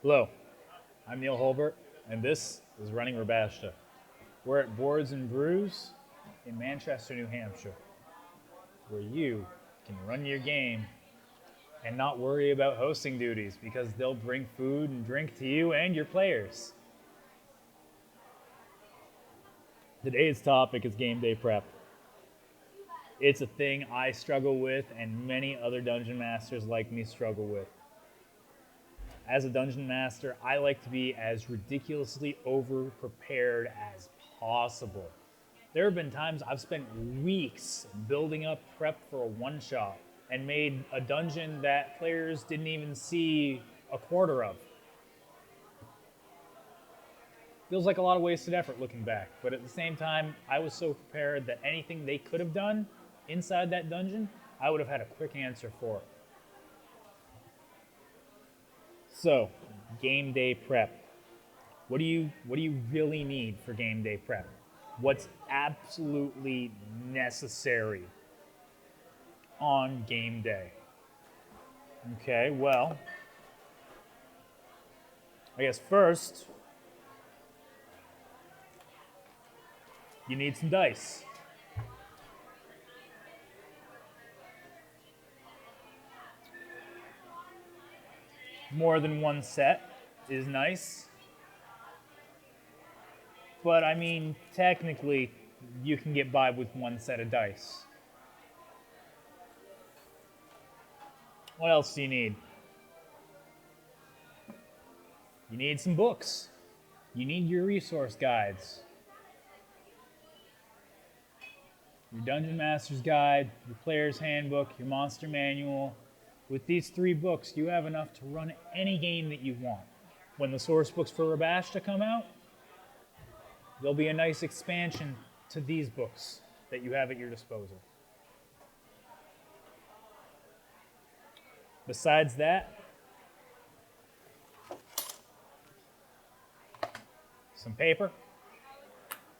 Hello, I'm Neil Holbert, and this is Running Ribashda. We're at Boards and Brews in Manchester, New Hampshire, where you can run your game and not worry about hosting duties because they'll bring food and drink to you and your players. Today's topic is game day prep. It's a thing I struggle with, and many other dungeon masters like me struggle with. As a dungeon master, I like to be as ridiculously over prepared as possible. There have been times I've spent weeks building up prep for a one shot and made a dungeon that players didn't even see a quarter of. Feels like a lot of wasted effort looking back, but at the same time, I was so prepared that anything they could have done inside that dungeon, I would have had a quick answer for it. So, game day prep. What do you really need for game day prep? What's absolutely necessary on game day? Okay, well, I guess first you need some dice. More than one set is nice. But I mean, technically, you can get by with one set of dice. What else do you need? You need some books. You need your resource guides. Your Dungeon Master's Guide, your Player's Handbook, your Monster Manual. With these three books, you have enough to run any game that you want. When the source books for Ribashda come out, there'll be a nice expansion to these books that you have at your disposal. Besides that, some paper,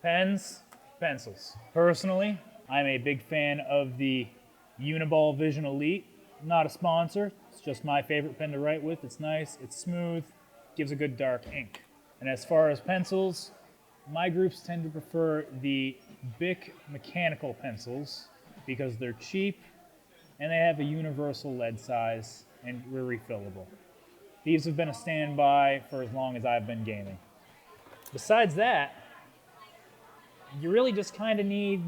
pens, pencils. Personally, I'm a big fan of the Uniball Vision Elite. Not a sponsor, it's just my favorite pen to write with. It's nice, it's smooth, gives a good dark ink. And as far as pencils, my groups tend to prefer the Bic mechanical pencils because they're cheap and they have a universal lead size and they're refillable. These have been a standby for as long as I've been gaming. Besides that, you really just kind of need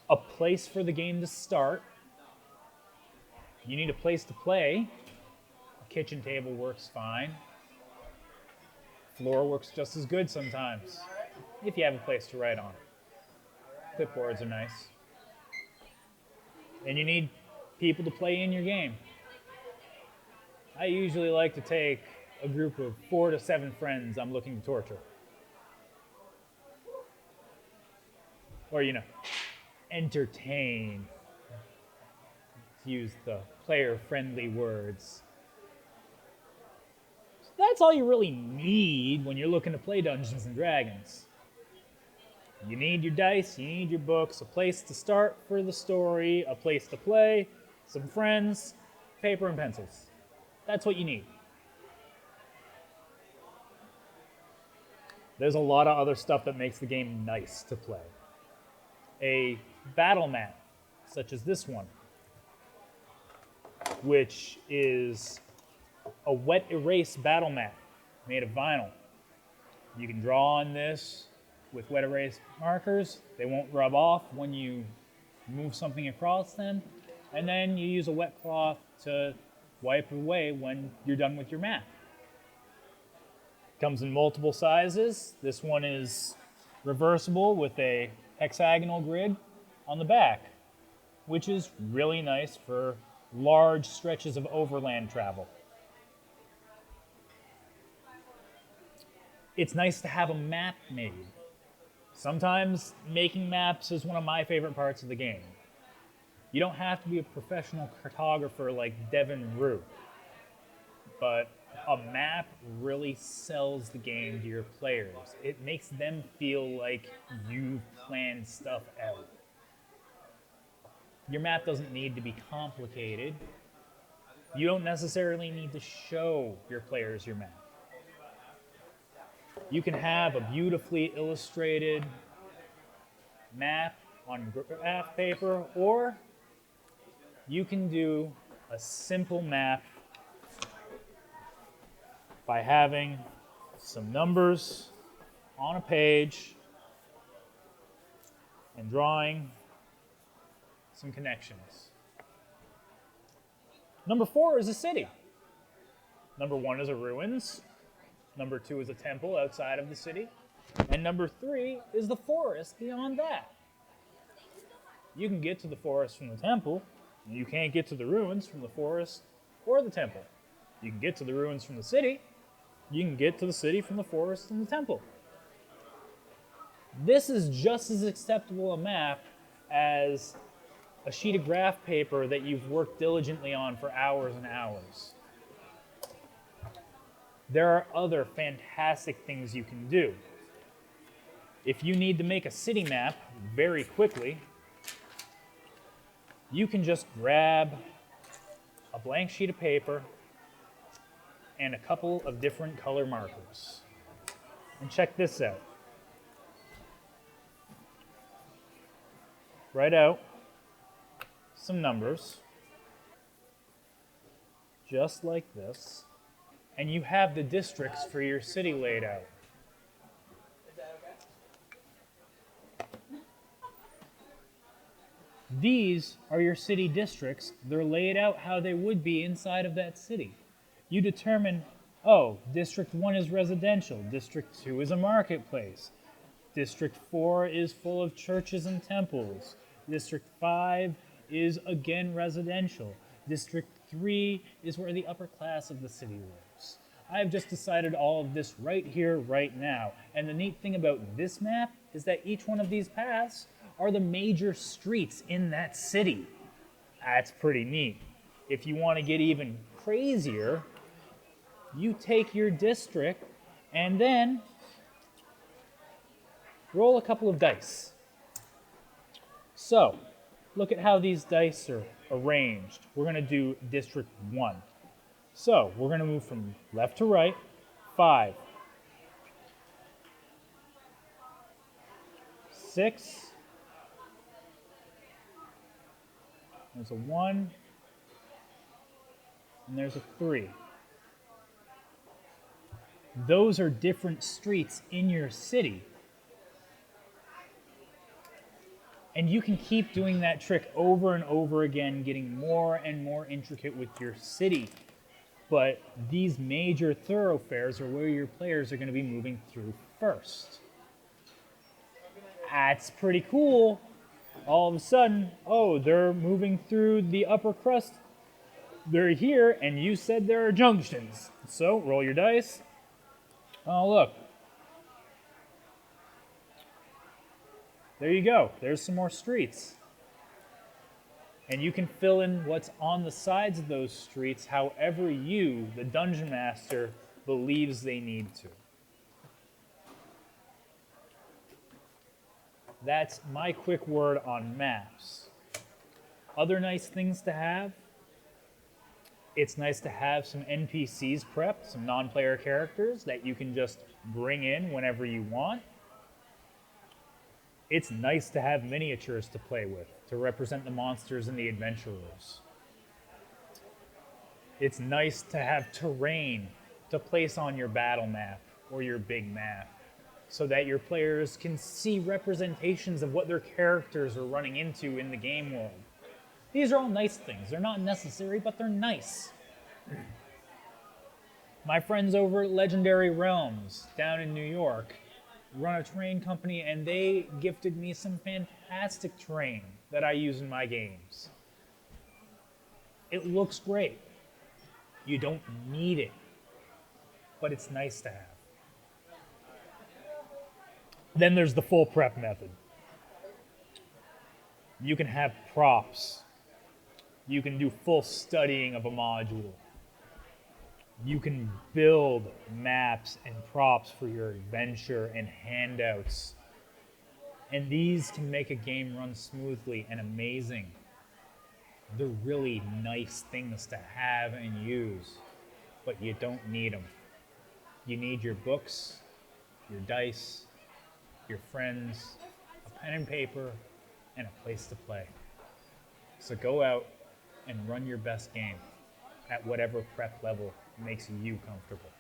a place for the game to start. You need a place to play. A kitchen table works fine. Floor works just as good sometimes, if you have a place to write on. Clipboards are nice. And you need people to play in your game. I usually like to take a group of 4 to 7 friends I'm looking to torture. Or, entertain. To use the player-friendly words. That's all you really need when you're looking to play Dungeons and Dragons. You need your dice, you need your books, a place to start for the story, a place to play, some friends, paper and pencils. That's what you need. There's a lot of other stuff that makes the game nice to play. A battle mat, such as this one, which is a wet erase battle mat made of vinyl. You can draw on this with wet erase markers. They won't rub off when you move something across them. And then you use a wet cloth to wipe away when you're done with your mat. Comes in multiple sizes. This one is reversible with a hexagonal grid on the back, which is really nice for large stretches of overland travel. It's nice to have a map made. Sometimes making maps is one of my favorite parts of the game. You don't have to be a professional cartographer like Devin Rue, but a map really sells the game to your players. It makes them feel like you've planned stuff out. Your map doesn't need to be complicated. You don't necessarily need to show your players your map. You can have a beautifully illustrated map on graph paper, or you can do a simple map by having some numbers on a page and drawing some connections. Number 4 is a city. Number 1 is a ruins. Number 2 is a temple outside of the city. And number 3 is the forest beyond that. You can get to the forest from the temple, and you can't get to the ruins from the forest or the temple. You can get to the ruins from the city. You can get to the city from the forest and the temple. This is just as acceptable a map as a sheet of graph paper that you've worked diligently on for hours and hours. There are other fantastic things you can do. If you need to make a city map very quickly, you can just grab a blank sheet of paper and a couple of different color markers. And check this out. Write out some numbers, just like this, and you have the districts for your city laid out. These are your city districts. They're laid out how they would be inside of that city. You determine, oh, District 1 is residential, District 2 is a marketplace, District 4 is full of churches and temples, District 5 is again residential, District 3 is where the upper class of the city lives. I've just decided all of this right here, right now. And the neat thing about this map is that each one of these paths are the major streets in that city. That's pretty neat. If you want to get even crazier, you take your district and then roll a couple of dice. So, look at how these dice are arranged. We're going to do District 1. So, we're going to move from left to right, 5, 6, there's a 1, and there's a 3. Those are different streets in your city. And you can keep doing that trick over and over again, getting more and more intricate with your city. But these major thoroughfares are where your players are going to be moving through first. That's pretty cool. All of a sudden, oh, they're moving through the upper crust. They're here, and you said there are junctions. So, roll your dice. Oh, look. There you go. There's some more streets. And you can fill in what's on the sides of those streets however you, the Dungeon Master, believes they need to. That's my quick word on maps. Other nice things to have. It's nice to have some NPCs prepped, some non-player characters that you can just bring in whenever you want. It's nice to have miniatures to play with, to represent the monsters and the adventurers. It's nice to have terrain to place on your battle map or your big map, so that your players can see representations of what their characters are running into in the game world. These are all nice things. They're not necessary, but they're nice. My friends over at Legendary Realms down in New York run a terrain company, and they gifted me some fantastic terrain that I use in my games. It looks great. You don't need it, but it's nice to have. Then there's the full prep method. You can have props. You can do full studying of a module. You can build maps and props for your adventure and handouts. And these can make a game run smoothly and amazing. They're really nice things to have and use, but you don't need them. You need your books, your dice, your friends, a pen and paper, and a place to play. So go out and run your best game at whatever prep level makes you comfortable.